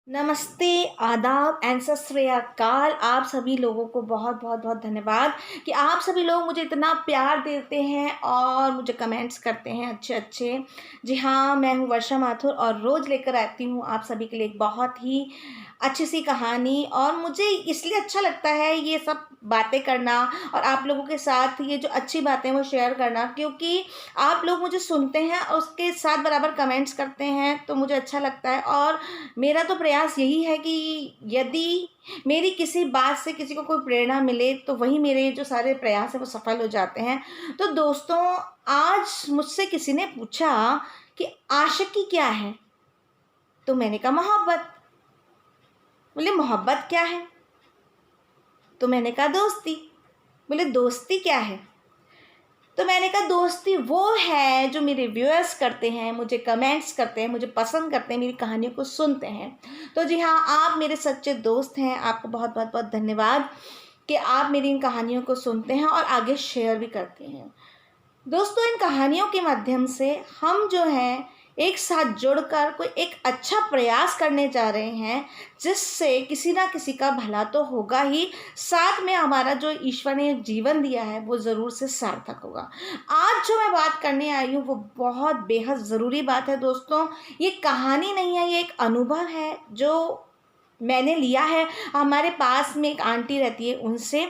नमस्ते, आदाब एंड सत श्री अकाल। आप सभी लोगों को बहुत बहुत बहुत धन्यवाद कि आप सभी लोग मुझे इतना प्यार देते हैं और मुझे कमेंट्स करते हैं अच्छे अच्छे। जी हाँ, मैं हूँ वर्षा माथुर और रोज़ लेकर आती हूँ आप सभी के लिए एक बहुत ही अच्छी सी कहानी। और मुझे इसलिए अच्छा लगता है ये सब बातें करना और आप लोगों के साथ ये जो अच्छी बातें वो शेयर करना, क्योंकि आप लोग मुझे सुनते हैं और उसके साथ बराबर कमेंट्स करते हैं तो मुझे अच्छा लगता है। और मेरा तो प्रयास यही है कि यदि मेरी किसी बात से किसी को कोई प्रेरणा मिले तो वही मेरे जो सारे प्रयास हैं वो सफल हो जाते हैं। तो दोस्तों, आज मुझसे किसी ने पूछा कि आशिकी क्या है, तो मैंने कहा मोहब्बत। बोले मोहब्बत क्या है, तो मैंने कहा दोस्ती। बोले दोस्ती क्या है, तो मैंने कहा दोस्ती वो है जो मेरे व्यूअर्स करते हैं, मुझे कमेंट्स करते हैं, मुझे पसंद करते हैं, मेरी कहानियों को सुनते हैं। तो जी हाँ, आप मेरे सच्चे दोस्त हैं। आपको बहुत बहुत बहुत धन्यवाद कि आप मेरी इन कहानियों को सुनते हैं और आगे शेयर भी करते हैं। दोस्तों, इन कहानियों के माध्यम से हम जो हैं एक साथ जुड़कर कोई एक अच्छा प्रयास करने जा रहे हैं, जिससे किसी ना किसी का भला तो होगा ही, साथ में हमारा जो ईश्वर ने जीवन दिया है वो ज़रूर से सार्थक होगा। आज जो मैं बात करने आई हूँ वो बहुत बेहद ज़रूरी बात है दोस्तों। ये कहानी नहीं है, ये एक अनुभव है जो मैंने लिया है। हमारे पास में एक आंटी रहती है उनसे।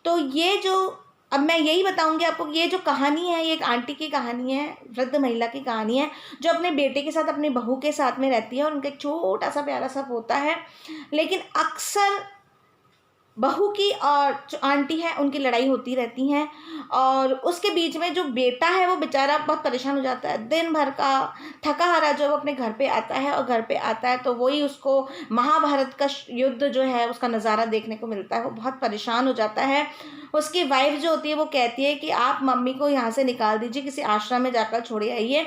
तो ये जो अब मैं यही बताऊंगी आपको कि ये जो कहानी है ये एक आंटी की कहानी है, वृद्ध महिला की कहानी है, जो अपने बेटे के साथ अपनी बहू के साथ में रहती है और उनका एक छोटा सा प्यारा सा पोता है। लेकिन अक्सर बहू की और जो आंटी है उनकी लड़ाई होती रहती हैं। और उसके बीच में जो बेटा है वो बेचारा बहुत परेशान हो जाता है। दिन भर का थका हारा जो वो अपने घर पे आता है, और घर पे आता है तो वही उसको महाभारत का युद्ध जो है उसका नज़ारा देखने को मिलता है। वो बहुत परेशान हो जाता है। उसकी वाइफ जो होती है वो कहती है कि आप मम्मी को यहाँ से निकाल दीजिए, किसी आश्रम में जाकर छोड़े आइए,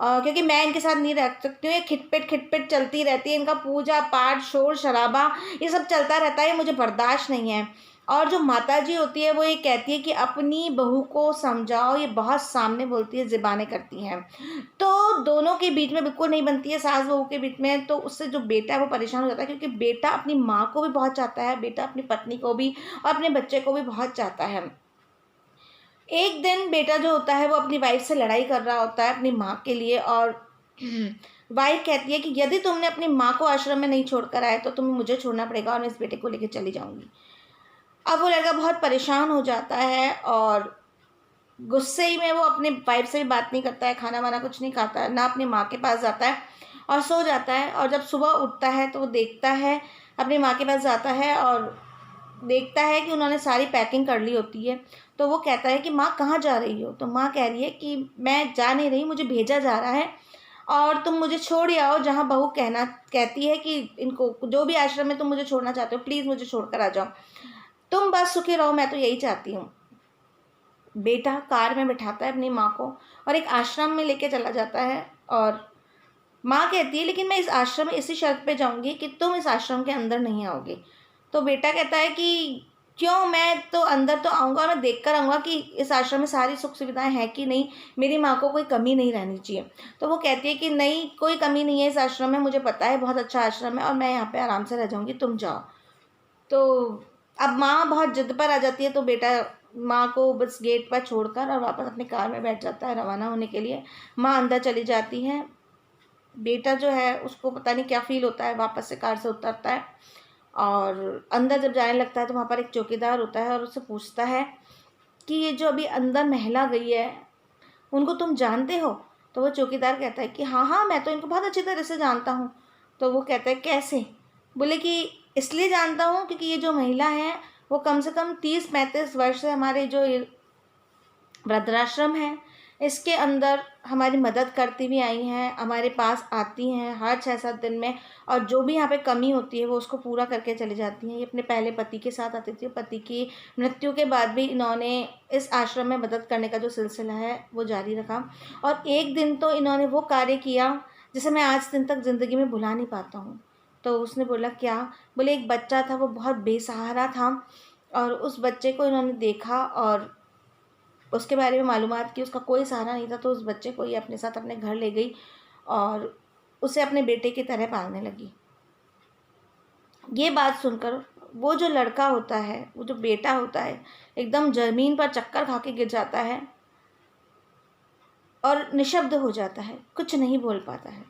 क्योंकि मैं इनके साथ नहीं रह सकती हूँ। ये खिटपिट खिटपिट चलती रहती है, इनका पूजा पाठ शोर शराबा ये सब चलता रहता है, ये मुझे बर्दाश्त नहीं है। और जो माताजी होती है वो ये कहती है कि अपनी बहू को समझाओ, ये बहुत सामने बोलती है, ज़बानें करती हैं। तो दोनों के बीच में बिल्कुल नहीं बनती है, सास बहू के बीच में। तो उससे जो बेटा है वो परेशान हो जाता है, क्योंकि बेटा अपनी माँ को भी बहुत चाहता है, बेटा अपनी पत्नी को भी और अपने बच्चे को भी बहुत चाहता है। एक दिन बेटा जो होता है वो अपनी वाइफ से लड़ाई कर रहा होता है अपनी माँ के लिए। और वाइफ कहती है कि यदि तुमने अपनी माँ को आश्रम में नहीं छोड़कर आए तो तुम्हें मुझे छोड़ना पड़ेगा और मैं इस बेटे को लेकर चली जाऊंगी। अब वो लड़का बहुत परेशान हो जाता है और गुस्से ही में वो अपने वाइफ से भी बात नहीं करता है, खाना वाना कुछ नहीं खाता है, ना अपनी माँ के पास जाता है और सो जाता है। और जब सुबह उठता है तो वो देखता है, अपनी माँ के पास जाता है और देखता है कि उन्होंने सारी पैकिंग कर ली होती है। तो वो कहता है कि माँ कहाँ जा रही हो, तो माँ कह रही है कि मैं जा नहीं रही, मुझे भेजा जा रहा है और तुम मुझे छोड़ आओ जहाँ बहू कहती है कि इनको जो भी आश्रम में तुम मुझे छोड़ना चाहते हो प्लीज़ मुझे छोड़कर आ जाओ, तुम बस सुखी रहो, मैं तो यही चाहती हूँ। बेटा कार में बिठाता है अपनी माँ को और एक आश्रम में लेके चला जाता है। और माँ कहती है लेकिन मैं इस आश्रम में इसी शर्त पे जाऊंगी कि तुम इस आश्रम के अंदर नहीं आओगे। तो बेटा कहता है कि क्यों, मैं तो अंदर तो आऊँगा और मैं देख कर आऊँगा कि इस आश्रम में सारी सुख सुविधाएं हैं कि नहीं, मेरी माँ को कोई कमी नहीं रहनी चाहिए। तो वो कहती है कि नहीं, कोई कमी नहीं है इस आश्रम में, मुझे पता है बहुत अच्छा आश्रम है और मैं यहाँ पे आराम से रह जाऊँगी, तुम जाओ। तो अब माँ बहुत जिद पर आ जाती है, तो बेटा माँ को बस गेट पर छोड़कर और वापस अपनी कार में बैठ जाता है रवाना होने के लिए। माँ अंदर चली जाती है। बेटा जो है उसको पता नहीं क्या फील होता है, वापस से कार से उतरता है और अंदर जब जाने लगता है तो वहाँ पर एक चौकीदार होता है और उससे पूछता है कि ये जो अभी अंदर महिला गई है उनको तुम जानते हो। तो वो चौकीदार कहता है कि हाँ हाँ, मैं तो इनको बहुत अच्छी तरह से जानता हूँ। तो वो कहता है कैसे। बोले कि इसलिए जानता हूँ क्योंकि ये जो महिला है वो कम से कम 30-35 वर्ष से हमारे जो वृद्धाश्रम है इसके अंदर हमारी मदद करती भी आई हैं, हमारे पास आती हैं हर 6-7 दिन में, और जो भी यहाँ पे कमी होती है वो उसको पूरा करके चली जाती हैं। ये अपने पहले पति के साथ आती थी, पति की मृत्यु के बाद भी इन्होंने इस आश्रम में मदद करने का जो सिलसिला है वो जारी रखा। और एक दिन तो इन्होंने वो कार्य किया जिसे मैं आज दिन तक ज़िंदगी में भुला नहीं पाता हूँ। तो उसने बोला क्या। बोले एक बच्चा था वो बहुत बेसहारा था और उस बच्चे को इन्होंने देखा और उसके बारे में मालूमात की, उसका कोई सहारा नहीं था। तो उस बच्चे को ये अपने साथ अपने घर ले गई और उसे अपने बेटे की तरह पालने लगी। ये बात सुनकर वो जो लड़का होता है, वो जो बेटा होता है, एकदम ज़मीन पर चक्कर खा के गिर जाता है और निशब्द हो जाता है, कुछ नहीं बोल पाता है।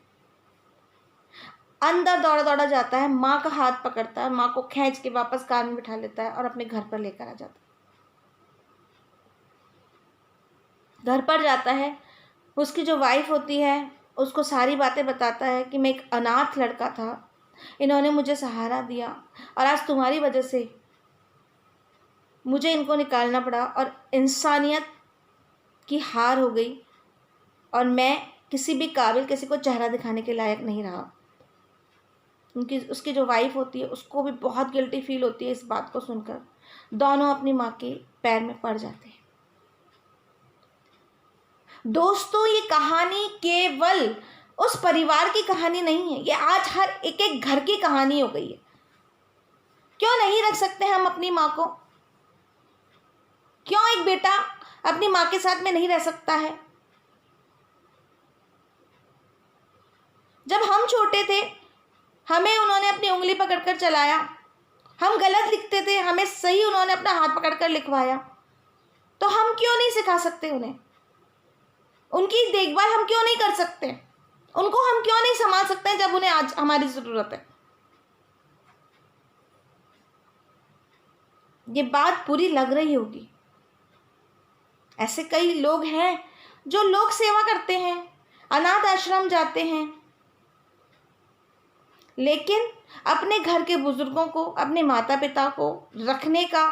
अंदर दौड़ा दौड़ा जाता है, माँ का हाथ पकड़ता है, माँ को खींच के वापस कार में बिठा लेता है और अपने घर पर लेकर आ जाता है। घर पर जाता है, उसकी जो वाइफ होती है उसको सारी बातें बताता है कि मैं एक अनाथ लड़का था, इन्होंने मुझे सहारा दिया और आज तुम्हारी वजह से मुझे इनको निकालना पड़ा और इंसानियत की हार हो गई और मैं किसी भी काबिल, किसी को चेहरा दिखाने के लायक नहीं रहा। उसकी जो वाइफ होती है उसको भी बहुत गिल्टी फील होती है इस बात को सुनकर। दोनों अपनी माँ के पैर में पड़ जाते हैं। दोस्तों, ये कहानी केवल उस परिवार की कहानी नहीं है, ये आज हर एक एक घर की कहानी हो गई है। क्यों नहीं रख सकते हम अपनी माँ को? क्यों एक बेटा अपनी माँ के साथ में नहीं रह सकता है? जब हम छोटे थे हमें उन्होंने अपनी उंगली पकड़कर चलाया, हम गलत लिखते थे, हमें सही उन्होंने अपना हाथ पकड़कर लिखवाया, तो हम क्यों नहीं सिखा सकते उन्हें? उनकी देखभाल हम क्यों नहीं कर सकते? उनको हम क्यों नहीं संभाल सकते जब उन्हें आज हमारी ज़रूरत है? ये बात बुरी लग रही होगी। ऐसे कई लोग हैं जो लोक सेवा करते हैं, अनाथ आश्रम जाते हैं, लेकिन अपने घर के बुजुर्गों को, अपने माता पिता को रखने का,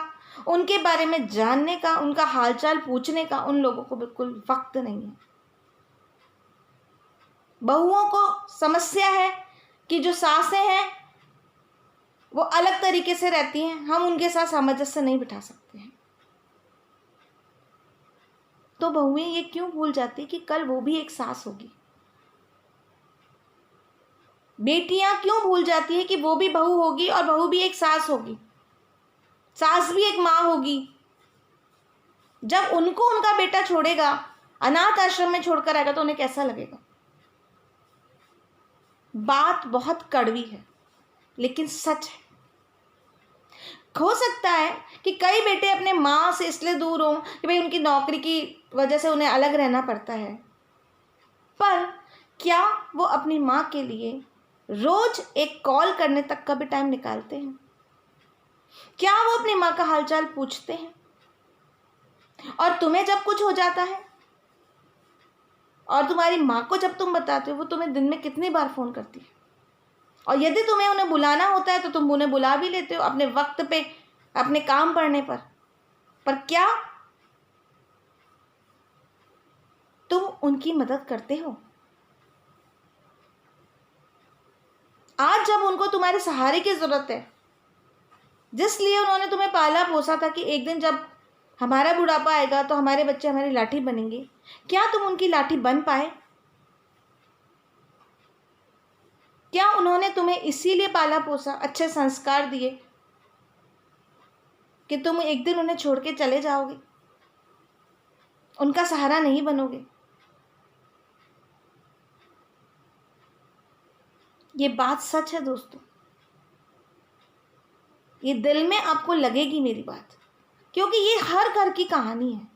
उनके बारे में जानने का, उनका हालचाल पूछने का उन लोगों को बिल्कुल वक्त नहीं है। बहुओं को समस्या है कि जो सासें हैं वो अलग तरीके से रहती हैं, हम उनके साथ सामंजस्य नहीं बिठा सकते हैं। तो बहुएं ये क्यों भूल जाती कि कल वो भी एक सास होगी? बेटियां क्यों भूल जाती है कि वो भी बहू होगी और बहू भी एक सास होगी, सास भी एक माँ होगी? जब उनको उनका बेटा छोड़ेगा, अनाथ आश्रम में छोड़कर आएगा, तो उन्हें कैसा लगेगा? बात बहुत कड़वी है लेकिन सच है। हो सकता है कि कई बेटे अपने माँ से इसलिए दूर हों कि भाई उनकी नौकरी की वजह से उन्हें अलग रहना पड़ता है, पर क्या वो अपनी माँ के लिए रोज एक कॉल करने तक का भी टाइम निकालते हैं? क्या वो अपनी माँ का हालचाल पूछते हैं? और तुम्हें जब कुछ हो जाता है और तुम्हारी माँ को जब तुम बताते हो, वो तुम्हें दिन में कितनी बार फ़ोन करती है? और यदि तुम्हें उन्हें बुलाना होता है तो तुम उन्हें बुला भी लेते हो अपने वक्त पे, अपने काम पड़ने पर क्या तुम उनकी मदद करते हो? आज जब उनको तुम्हारे सहारे की ज़रूरत है, जिसलिए उन्होंने तुम्हें पाला पोसा था कि एक दिन जब हमारा बुढ़ापा आएगा तो हमारे बच्चे हमारी लाठी बनेंगे, क्या तुम उनकी लाठी बन पाए? क्या उन्होंने तुम्हें इसीलिए पाला पोसा, अच्छे संस्कार दिए कि तुम एक दिन उन्हें छोड़ के चले जाओगे, उनका सहारा नहीं बनोगे? ये बात सच है दोस्तों, ये दिल में आपको लगेगी मेरी बात, क्योंकि ये हर घर की कहानी है।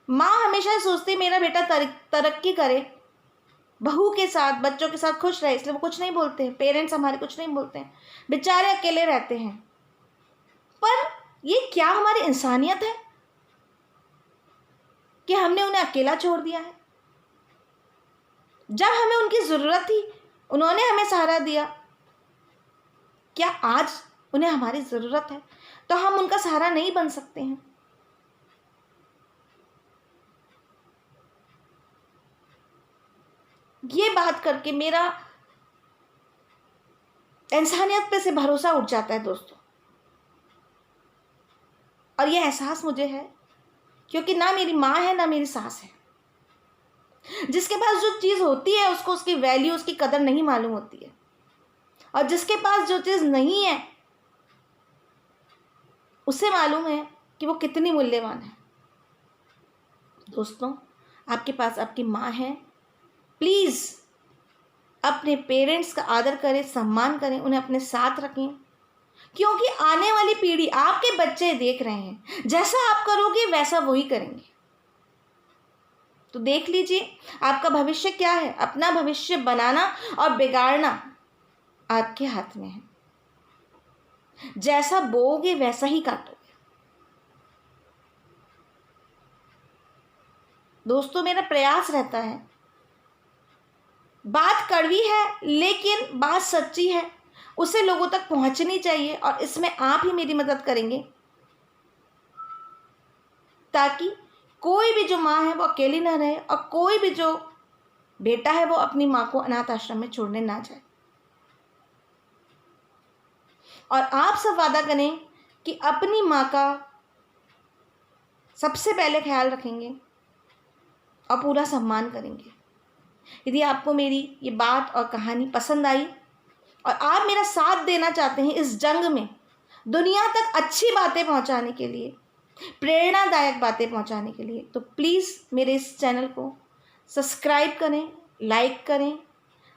माँ हमेशा सोचती मेरा बेटा तरक्की करे, बहू के साथ, बच्चों के साथ खुश रहे, इसलिए वो कुछ नहीं बोलते हैं। पेरेंट्स हमारे कुछ नहीं बोलते हैं, बेचारे अकेले रहते हैं। पर ये क्या हमारी इंसानियत है कि हमने उन्हें अकेला छोड़ दिया है? जब हमें उनकी ज़रूरत थी उन्होंने हमें सहारा दिया। क्या आज उन्हें हमारी ज़रूरत है तो हम उनका सहारा नहीं बन सकते हैं? ये बात करके मेरा इंसानियत पे से भरोसा उठ जाता है दोस्तों। और ये एहसास मुझे है क्योंकि ना मेरी माँ है ना मेरी सास है। जिसके पास जो चीज़ होती है उसको उसकी वैल्यू, उसकी कदर नहीं मालूम होती है, और जिसके पास जो चीज़ नहीं है उसे मालूम है कि वो कितनी मूल्यवान है। दोस्तों, आपके पास आपकी माँ है, प्लीज़ अपने पेरेंट्स का आदर करें, सम्मान करें, उन्हें अपने साथ रखें, क्योंकि आने वाली पीढ़ी आपके बच्चे देख रहे हैं। जैसा आप करोगे वैसा वही करेंगे। तो देख लीजिए आपका भविष्य क्या है। अपना भविष्य बनाना और बिगाड़ना आपके हाथ में है। जैसा बोओगे वैसा ही काटोगे। दोस्तों, मेरा प्रयास रहता है, बात कड़वी है लेकिन बात सच्ची है, उसे लोगों तक पहुंचनी चाहिए, और इसमें आप ही मेरी मदद करेंगे ताकि कोई भी जो माँ है वो अकेली ना रहे, और कोई भी जो बेटा है वो अपनी माँ को अनाथ आश्रम में छोड़ने ना जाए। और आप सब वादा करें कि अपनी माँ का सबसे पहले ख्याल रखेंगे और पूरा सम्मान करेंगे। यदि आपको मेरी ये बात और कहानी पसंद आई और आप मेरा साथ देना चाहते हैं इस जंग में, दुनिया तक अच्छी बातें पहुंचाने के लिए, प्रेरणादायक बातें पहुंचाने के लिए, तो प्लीज़ मेरे इस चैनल को सब्सक्राइब करें, लाइक करें,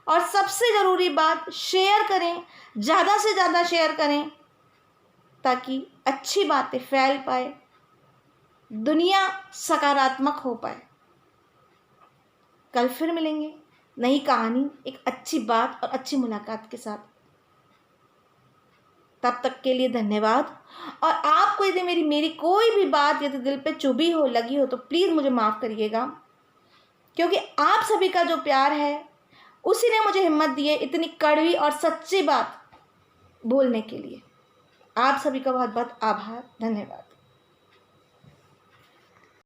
और सबसे ज़रूरी बात, शेयर करें, ज़्यादा से ज़्यादा शेयर करें, ताकि अच्छी बातें फैल पाए, दुनिया सकारात्मक हो पाए। कल फिर मिलेंगे नई कहानी, एक अच्छी बात और अच्छी मुलाकात के साथ। तब तक के लिए धन्यवाद। और आपको यदि मेरी कोई भी बात यदि दिल पे चुभी हो, लगी हो, तो प्लीज़ मुझे माफ़ करिएगा, क्योंकि आप सभी का जो प्यार है उसी ने मुझे हिम्मत दी है इतनी कड़वी और सच्ची बात बोलने के लिए। आप सभी का बहुत बहुत आभार, धन्यवाद।